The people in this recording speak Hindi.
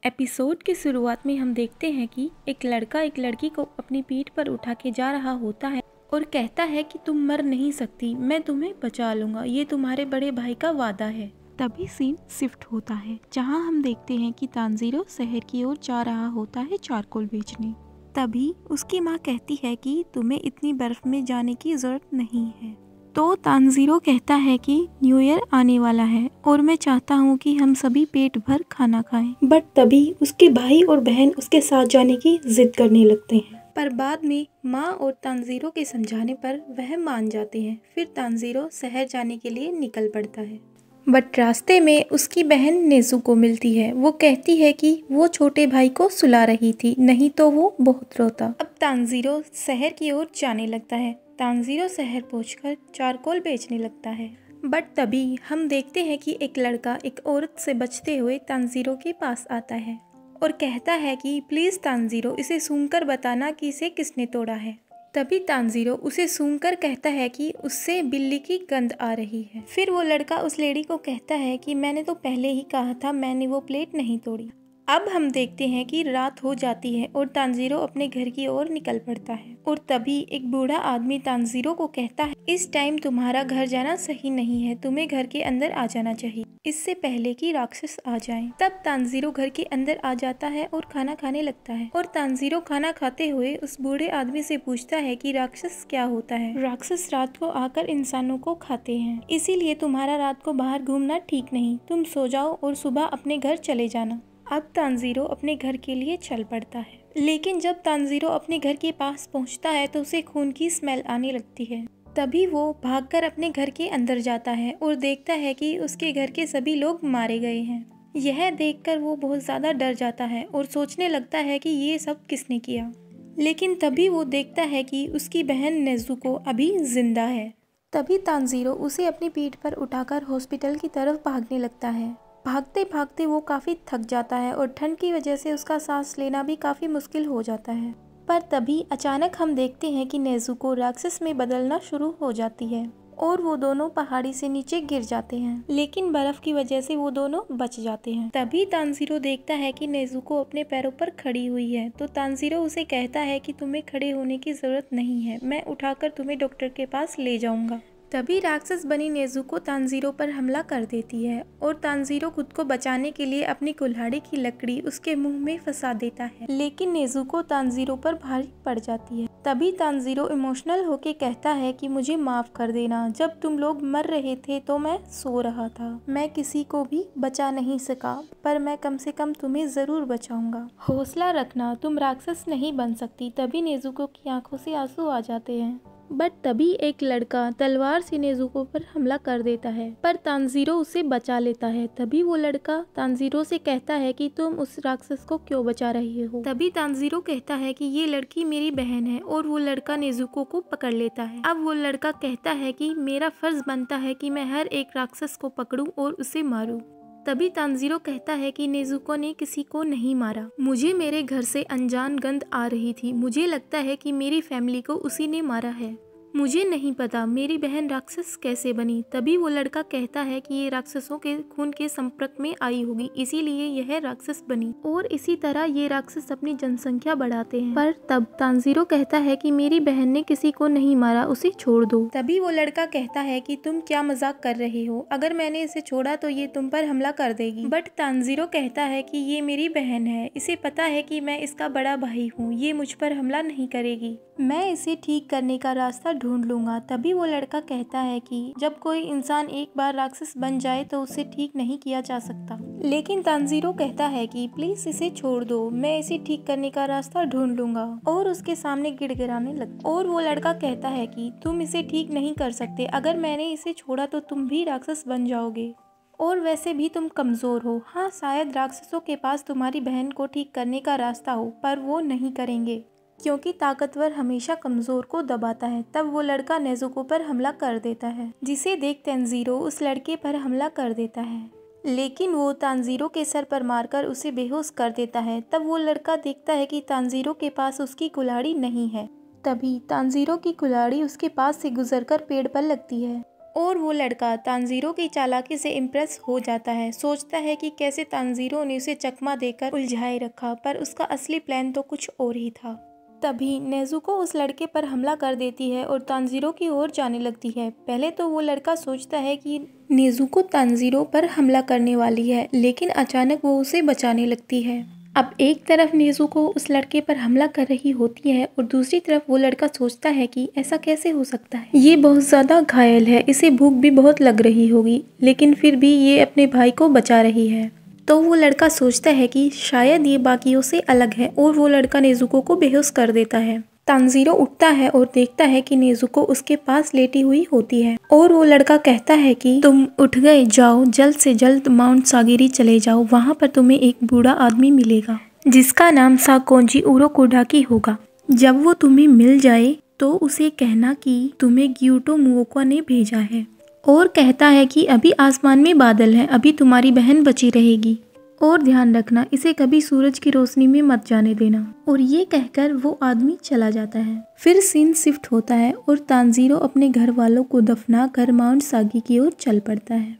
एपिसोड की शुरुआत में हम देखते हैं कि एक लड़का एक लड़की को अपनी पीठ पर उठा के जा रहा होता है और कहता है कि तुम मर नहीं सकती, मैं तुम्हें बचा लूंगा, ये तुम्हारे बड़े भाई का वादा है। तभी सीन शिफ्ट होता है जहां हम देखते हैं कि तानजीरो शहर की ओर जा रहा होता है चारकोल बेचने। तभी उसकी माँ कहती है कि तुम्हें इतनी बर्फ में जाने की जरूरत नहीं है। तो तानजीरो कहता है कि न्यू ईयर आने वाला है और मैं चाहता हूँ कि हम सभी पेट भर खाना खाएं। बट तभी उसके भाई और बहन उसके साथ जाने की जिद करने लगते हैं, पर बाद में माँ और तानजीरो के समझाने पर वह मान जाते हैं। फिर तानजीरो शहर जाने के लिए निकल पड़ता है। बट रास्ते में उसकी बहन नेज़ुको मिलती है। वो कहती है कि वो छोटे भाई को सुला रही थी, नहीं तो वो बहुत रोता। अब तानजीरो शहर की ओर जाने लगता है। तानजीरो शहर पहुंचकर चारकोल बेचने लगता है। बट तभी हम देखते हैं कि एक लड़का एक औरत से बचते हुए तानजीरो के पास आता है और कहता है कि प्लीज तानजीरो, इसे सूंघकर बताना कि इसे किसने तोड़ा है। तभी तानजीरो उसे सूंघकर कहता है कि उससे बिल्ली की गंध आ रही है। फिर वो लड़का उस लेडी को कहता है कि मैंने तो पहले ही कहा था, मैंने वो प्लेट नहीं तोड़ी। अब हम देखते हैं कि रात हो जाती है और तानजीरो अपने घर की ओर निकल पड़ता है और तभी एक बूढ़ा आदमी तानजीरो को कहता है, इस टाइम तुम्हारा घर जाना सही नहीं है, तुम्हें घर के अंदर आ जाना चाहिए, इससे पहले कि राक्षस आ जाएं। तब तानजीरो घर के अंदर आ जाता है और खाना खाने लगता है और तानजीरो खाना खाते हुए उस बूढ़े आदमी से पूछता है कि राक्षस क्या होता है। राक्षस रात को आकर इंसानों को खाते हैं, इसीलिए तुम्हारा रात को बाहर घूमना ठीक नहीं, तुम सो जाओ और सुबह अपने घर चले जाना। अब तानजीरो अपने घर के लिए चल पड़ता है, लेकिन जब तानजीरो अपने घर के पास पहुंचता है तो उसे खून की स्मेल आने लगती है। तभी वो भागकर अपने घर के अंदर जाता है और देखता है कि उसके घर के सभी लोग मारे गए हैं। यह देखकर वो बहुत ज़्यादा डर जाता है और सोचने लगता है कि ये सब किसने किया। लेकिन तभी वो देखता है कि उसकी बहन नेज़ुको अभी जिंदा है। तभी तानजीरो उसे अपनी पीठ पर उठाकर हॉस्पिटल की तरफ भागने लगता है। भागते भागते वो काफ़ी थक जाता है और ठंड की वजह से उसका सांस लेना भी काफ़ी मुश्किल हो जाता है। पर तभी अचानक हम देखते हैं कि नेज़ुको राक्षस में बदलना शुरू हो जाती है और वो दोनों पहाड़ी से नीचे गिर जाते हैं, लेकिन बर्फ की वजह से वो दोनों बच जाते हैं। तभी तानजीरो देखता है कि नेज़ुको अपने पैरों पर खड़ी हुई है, तो तानजीरो उसे कहता है कि तुम्हें खड़े होने की जरूरत नहीं है, मैं उठाकर तुम्हें डॉक्टर के पास ले जाऊंगा। तभी राक्षस बनी नेज़ुको तानजीरो पर हमला कर देती है और तानजीरो खुद को बचाने के लिए अपनी कुल्हाड़ी की लकड़ी उसके मुंह में फंसा देता है, लेकिन नेज़ुको तानजीरो पर भारी पड़ जाती है। तभी तानजीरो इमोशनल होके कहता है कि मुझे माफ कर देना, जब तुम लोग मर रहे थे तो मैं सो रहा था, मैं किसी को भी बचा नहीं सका, पर मैं कम से कम तुम्हें जरूर बचाऊंगा, हौसला रखना, तुम राक्षस नहीं बन सकती। तभी नेज़ुको की आंखों से आंसू आ जाते हैं। बट तभी एक लड़का तलवार से नेज़ुको पर हमला कर देता है, पर तानजीरो उसे बचा लेता है। तभी वो लड़का तानजीरो से कहता है कि तुम उस राक्षस को क्यों बचा रहे हो। तभी तानजीरो कहता है कि ये लड़की मेरी बहन है और वो लड़का नेज़ुको को पकड़ लेता है। अब वो लड़का कहता है कि मेरा फर्ज बनता है कि मैं हर एक राक्षस को पकड़ूं और उसे मारूं। तभी तानजीरो कहता है कि नेज़ुको ने किसी को नहीं मारा, मुझे मेरे घर से अनजान गंध आ रही थी, मुझे लगता है कि मेरी फैमिली को उसी ने मारा है, मुझे नहीं पता मेरी बहन राक्षस कैसे बनी। तभी वो लड़का कहता है कि ये राक्षसों के खून के संपर्क में आई होगी, इसीलिए यह राक्षस बनी और इसी तरह ये राक्षस अपनी जनसंख्या बढ़ाते हैं। पर तब तानजीरो कहता है कि मेरी बहन ने किसी को नहीं मारा, उसे छोड़ दो। तभी वो लड़का कहता है कि तुम क्या मजाक कर रहे हो, अगर मैंने इसे छोड़ा तो ये तुम पर हमला कर देगी। बट तानजीरो कहता है कि ये मेरी बहन है, इसे पता है कि मैं इसका बड़ा भाई हूँ, ये मुझ पर हमला नहीं करेगी, मैं इसे ठीक करने का रास्ता ढूंढ लूंगा। तभी वो लड़का कहता है कि जब कोई इंसान एक बार राक्षस बन जाए तो उसे ठीक नहीं किया जा सकता, लेकिन तानजीरो कहता है कि प्लीज इसे छोड़ दो, मैं इसे ठीक करने का रास्ता ढूंढ लूंगा और उसके सामने गिड़गिड़ाने लगता। और वो लड़का कहता है कि तुम इसे ठीक नहीं कर सकते, अगर मैंने इसे छोड़ा तो तुम भी राक्षस बन जाओगे और वैसे भी तुम कमजोर हो। हाँ, शायद राक्षसों के पास तुम्हारी बहन को ठीक करने का रास्ता हो, पर वो नहीं करेंगे क्योंकि ताकतवर हमेशा कमजोर को दबाता है। तब वो लड़का नेज़ुको पर हमला कर देता है, जिसे देख तानजीरो उस लड़के पर हमला कर देता है, लेकिन वो तानजीरो के सर पर मारकर उसे बेहोश कर देता है। तब वो लड़का देखता है कि तानजीरो के पास उसकी कुल्हाड़ी नहीं है। तभी तानजीरो की कुल्हाड़ी उसके पास से गुजरकर पेड़ पर लगती है और वो लड़का तानजीरो की चालाकी से इम्प्रेस हो जाता है। सोचता है कि कैसे तानजीरो ने उसे चकमा देकर उलझाए रखा, पर उसका असली प्लान तो कुछ और ही था। तभी नेजुको उस लड़के पर हमला कर देती है और तानजीरो की ओर जाने लगती है। पहले तो वो लड़का सोचता है कि नेजुको तानजीरो पर हमला करने वाली है, लेकिन अचानक वो उसे बचाने लगती है। अब एक तरफ नेजुको उस लड़के पर हमला कर रही होती है और दूसरी तरफ वो लड़का सोचता है कि ऐसा कैसे हो सकता है, ये बहुत ज़्यादा घायल है, इसे भूख भी बहुत लग रही होगी, लेकिन फिर भी ये अपने भाई को बचा रही है। तो वो लड़का सोचता है कि शायद ये बाकियों से अलग है और वो लड़का नेजुको को बेहोश कर देता है। तानजीरो उठता है और देखता है कि नेजुको उसके पास लेटी हुई होती है और वो लड़का कहता है कि तुम उठ गए, जाओ जल्द से जल्द माउंट सागिरी चले जाओ, वहाँ पर तुम्हें एक बूढ़ा आदमी मिलेगा जिसका नाम साकोंजी उरोकोडाकी होगा। जब वो तुम्हें मिल जाए तो उसे कहना कि तुम्हें ग्यूटो मुओका ने भेजा है और कहता है कि अभी आसमान में बादल हैं, अभी तुम्हारी बहन बची रहेगी और ध्यान रखना इसे कभी सूरज की रोशनी में मत जाने देना। और ये कहकर वो आदमी चला जाता है। फिर सीन शिफ्ट होता है और तानजीरो अपने घर वालों को दफना कर माउंट सागी की ओर चल पड़ता है।